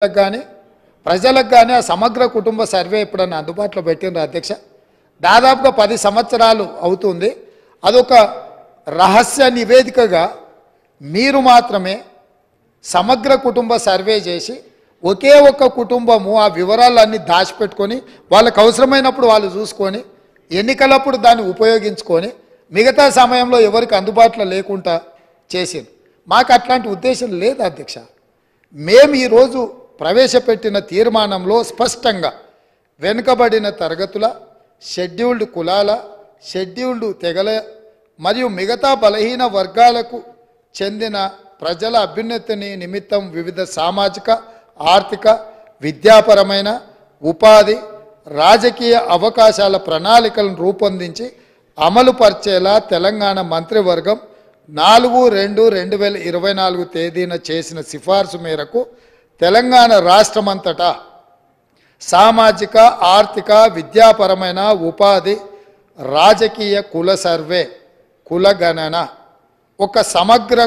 కానీ ప్రజలకు కానీ ఆ సమగ్ర కుటుంబ సర్వే ఎప్పుడన్నా అందుబాటులో పెట్టిండ్రు అధ్యక్ష? దాదాపుగా 10 సంవత్సరాలు అవుతుంది. అదొక రహస్య నివేదికగా మీరు మాత్రమే సమగ్ర కుటుంబ సర్వే చేసి ఒకే ఒక్క కుటుంబము ఆ వివరాలన్నీ దాచిపెట్టుకొని వాళ్ళకు అవసరమైనప్పుడు వాళ్ళు చూసుకొని ఎన్నికలప్పుడు దాన్ని ఉపయోగించుకొని మిగతా సమయంలో ఎవరికి అందుబాటులో లేకుండా చేసింది. మాకు అట్లాంటి ఉద్దేశం లేదు అధ్యక్ష. మేము ఈరోజు ప్రవేశపెట్టిన తీర్మానంలో స్పష్టంగా వెనుకబడిన తరగతుల, షెడ్యూల్డ్ కులాల, షెడ్యూల్డ్ తెగల మరియు మిగతా బలహీన వర్గాలకు చెందిన ప్రజల అభ్యున్నతిని నిమిత్తం వివిధ సామాజిక, ఆర్థిక, విద్యాపరమైన, ఉపాధి, రాజకీయ అవకాశాల ప్రణాళికలను రూపొందించి అమలు పరిచేలా తెలంగాణ మంత్రివర్గం 4/2/2024 తేదీన చేసిన సిఫార్సు మేరకు తెలంగాణ రాష్ట్రమంతటా సామాజిక, ఆర్థిక, విద్యాపరమైన, ఉపాధి, రాజకీయ కుల సర్వే, కులగణన, ఒక సమగ్ర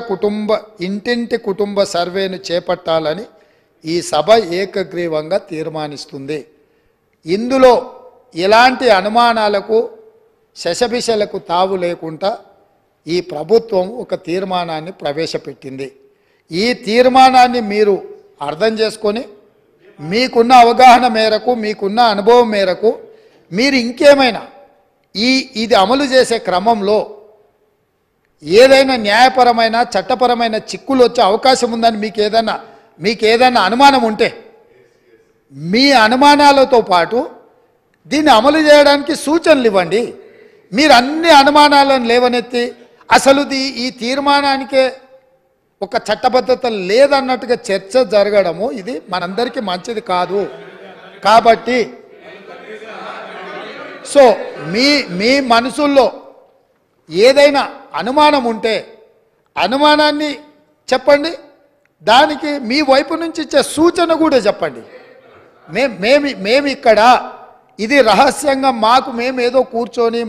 ఇంటింటి కుటుంబ సర్వేను చేపట్టాలని ఈ సభ ఏకగ్రీవంగా తీర్మానిస్తుంది. ఇందులో ఎలాంటి అనుమానాలకు, శశభిషలకు తావు లేకుండా ఈ ప్రభుత్వం ఒక తీర్మానాన్ని ప్రవేశపెట్టింది. ఈ తీర్మానాన్ని మీరు అర్థం చేసుకొని మీకున్న అవగాహన మేరకు, మీకున్న అనుభవం మేరకు మీరు ఇంకేమైనా ఇది అమలు చేసే క్రమంలో ఏదైనా న్యాయపరమైన, చట్టపరమైన చిక్కులు వచ్చే అవకాశం ఉందని మీకు ఏదైనా అనుమానం ఉంటే మీ అనుమానాలతో పాటు దీన్ని అమలు చేయడానికి సూచనలు ఇవ్వండి. మీరు అన్ని అనుమానాలను లేవనెత్తి అసలు ఈ తీర్మానానికే ఒక చట్టబద్ధత లేదన్నట్టుగా చర్చ జరగడము ఇది మనందరికీ మంచిది కాదు. కాబట్టి సో మీ మనసుల్లో ఏదైనా అనుమానం ఉంటే అనుమానాన్ని చెప్పండి, దానికి మీ వైపు నుంచి ఇచ్చే సూచన కూడా చెప్పండి. మేము ఇక్కడ ఇది రహస్యంగా మేమేదో కూర్చొని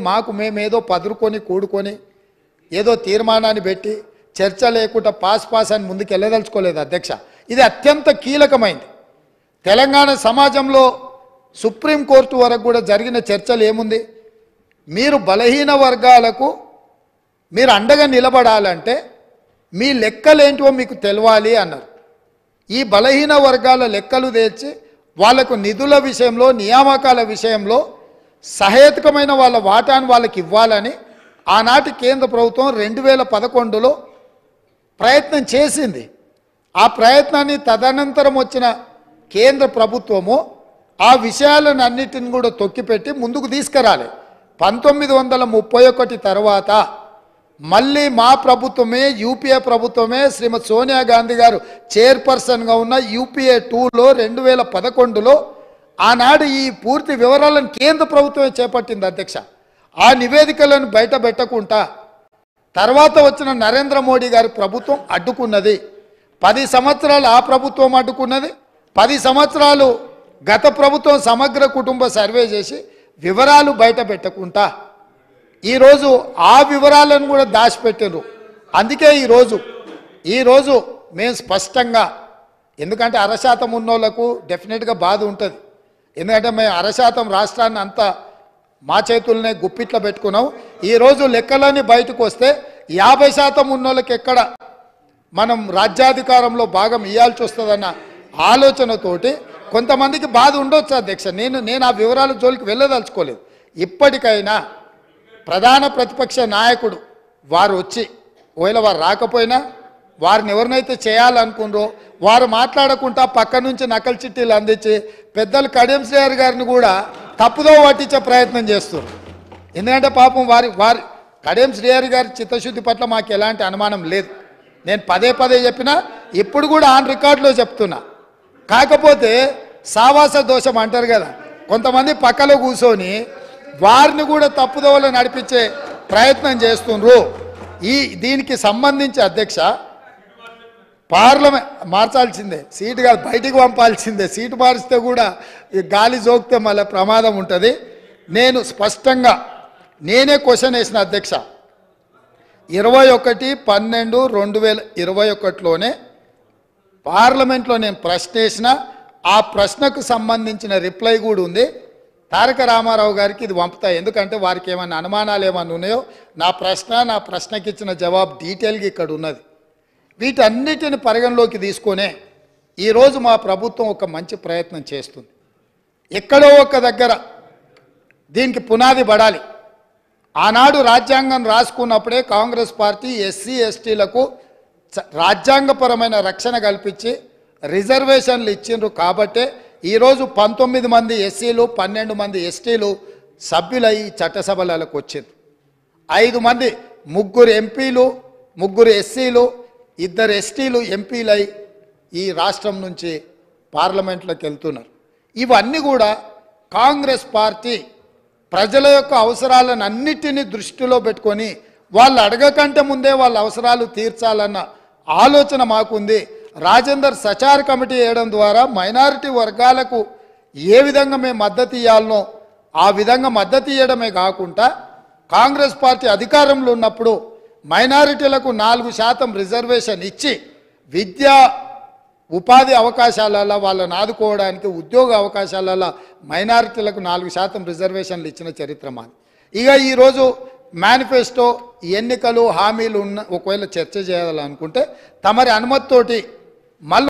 మేమేదో పదురుకొని కూడుకొని ఏదో తీర్మానాన్ని పెట్టి చర్చ లేకుండా పాస్ అని ముందుకు వెళ్ళదలుచుకోలేదు అధ్యక్ష. ఇది అత్యంత కీలకమైంది. తెలంగాణ సమాజంలో సుప్రీంకోర్టు వరకు కూడా జరిగిన చర్చలు ఏముంది? మీరు బలహీన వర్గాలకు మీరు అండగా నిలబడాలంటే మీ లెక్కలేంటివో మీకు తెలవాలి అన్నారు. ఈ బలహీన వర్గాల లెక్కలు తెచ్చి వాళ్లకు నిధుల విషయంలో, నియామకాల విషయంలో సహేతుకమైన వాళ్ళ వాటాను వాళ్ళకి ఇవ్వాలని ఆనాటి కేంద్ర ప్రభుత్వం 2011లో ప్రయత్నం చేసింది. ఆ ప్రయత్నాన్ని తదనంతరం వచ్చిన కేంద్ర ప్రభుత్వము ఆ విషయాలను అన్నిటిని కూడా తొక్కిపెట్టి ముందుకు తీసుకురాలి. 1931 తర్వాత మళ్ళీ మా ప్రభుత్వమే, యూపీఏ ప్రభుత్వమే, శ్రీమతి సోనియా గాంధీ గారు చైర్పర్సన్గా ఉన్న యూపీఏ 2లో 2011లో ఆనాడు ఈ పూర్తి వివరాలను కేంద్ర ప్రభుత్వమే చేపట్టింది అధ్యక్ష. ఆ నివేదికలను బయట పెట్టకుండా తర్వాత వచ్చిన నరేంద్ర మోడీ గారి ప్రభుత్వం అడ్డుకున్నది. 10 సంవత్సరాలు ఆ ప్రభుత్వం అడ్డుకున్నది. 10 సంవత్సరాలు గత ప్రభుత్వం సమగ్ర కుటుంబ సర్వే చేసి వివరాలు బయట పెట్టకుండా ఈరోజు ఆ వివరాలను కూడా దాచిపెట్టారు. అందుకే ఈరోజు మేము స్పష్టంగా, ఎందుకంటే 1% ఉన్నోళ్లకు డెఫినెట్గా బాధ ఉంటుంది. ఎందుకంటే మేము 1% రాష్ట్రాన్ని అంతా మా చేతుల్నే గుప్పిట్లో పెట్టుకున్నాం. ఈరోజు లెక్కలన్నీ బయటకు వస్తే 50% ఉన్నోళ్ళకి ఎక్కడ మనం రాజ్యాధికారంలో భాగం ఇవ్వాల్సి వస్తుందన్న ఆలోచనతోటి కొంతమందికి బాధ ఉండొచ్చు అధ్యక్ష. నేను ఆ వివరాల జోలికి వెళ్ళదలుచుకోలేదు. ఇప్పటికైనా ప్రధాన ప్రతిపక్ష నాయకుడు వారు వచ్చి, ఒకవేళ వారు రాకపోయినా వారిని ఎవరినైతే చేయాలనుకున్నారో వారు మాట్లాడకుండా పక్క నుంచి నకలు చిట్టీలు అందించి పెద్దలు కడియం శ్రీహరి గారిని కూడా తప్పుదో పట్టించే ప్రయత్నం చేస్తారు. ఎందుకంటే పాపం వారి కడియం శ్రీహరి గారి చిత్తశుద్ధి పట్ల మాకు ఎలాంటి అనుమానం లేదు. నేను పదే చెప్పినా ఇప్పుడు కూడా ఆన్ రికార్డులో చెప్తున్నా. కాకపోతే సావాస దోషం అంటారు కదా, కొంతమంది పక్కలో కూర్చొని వారిని కూడా తప్పుదోవలో నడిపించే ప్రయత్నం చేస్తుండ్రు. దీనికి సంబంధించి అధ్యక్ష పార్లమెంట్ మార్చాల్సిందే, సీటు కాదు బయటికి పంపాల్సిందే. సీటు మారిస్తే కూడా ఈ గాలి జోకితే మళ్ళీ ప్రమాదం ఉంటుంది. నేను స్పష్టంగా నేనే క్వశ్చన్ వేసిన అధ్యక్ష. 21/12/2021లోనే పార్లమెంట్లో నేను ప్రశ్న వేసిన ఆ ప్రశ్నకు సంబంధించిన రిప్లై కూడా ఉంది. తారక రామారావు గారికి ఇది పంపుతా, ఎందుకంటే వారికి ఏమైనా అనుమానాలు ఏమైనా ఉన్నాయో నా ప్రశ్నకి ఇచ్చిన జవాబు డీటెయిల్గా ఇక్కడ ఉన్నది. వీటన్నిటిని పరిగణలోకి తీసుకొనే ఈరోజు మా ప్రభుత్వం ఒక మంచి ప్రయత్నం చేస్తుంది. ఎక్కడో ఒక దగ్గర దీనికి పునాది పడాలి. ఆనాడు రాజ్యాంగం రాసుకున్నప్పుడే కాంగ్రెస్ పార్టీ ఎస్సీ ఎస్టీలకు రాజ్యాంగపరమైన రక్షణ కల్పించి రిజర్వేషన్లు ఇచ్చిండ్రు. కాబట్టే ఈరోజు 19 మంది ఎస్సీలు 12 మంది ఎస్టీలు సభ్యులై చట్టసభలకు వచ్చిండ్రు. 5 మంది 3 ఎంపీలు 3 ఎస్సీలు 2 ఎస్టీలు ఎంపీలై ఈ రాష్ట్రం నుంచి పార్లమెంట్లోకి వెళ్తున్నారు. ఇవన్నీ కూడా కాంగ్రెస్ పార్టీ ప్రజల యొక్క అవసరాలను అన్నిటినీ దృష్టిలో పెట్టుకొని వాళ్ళు అడగకంటే ముందే వాళ్ళ అవసరాలు తీర్చాలన్న ఆలోచన మాకుంది. రాజేందర్ సచార్ కమిటీ వేయడం ద్వారా మైనారిటీ వర్గాలకు ఏ విధంగా మేము మద్దతు ఇవ్వాలనో ఆ విధంగా మద్దతు ఇవ్వడమే కాకుండా కాంగ్రెస్ పార్టీ అధికారంలో ఉన్నప్పుడు మైనారిటీలకు 4% రిజర్వేషన్ ఇచ్చి విద్యా ఉపాధి అవకాశాలలో వాళ్ళని ఆదుకోవడానికి ఉద్యోగ అవకాశాలలో మైనారిటీలకు 4% రిజర్వేషన్లు ఇచ్చిన చరిత్ర మాది. ఇక ఈరోజు మేనిఫెస్టో ఎన్నికలు హామీలు ఉన్న ఒకవేళ చర్చ చేయాలనుకుంటే తమరి అనుమతితోటి మళ్ళీ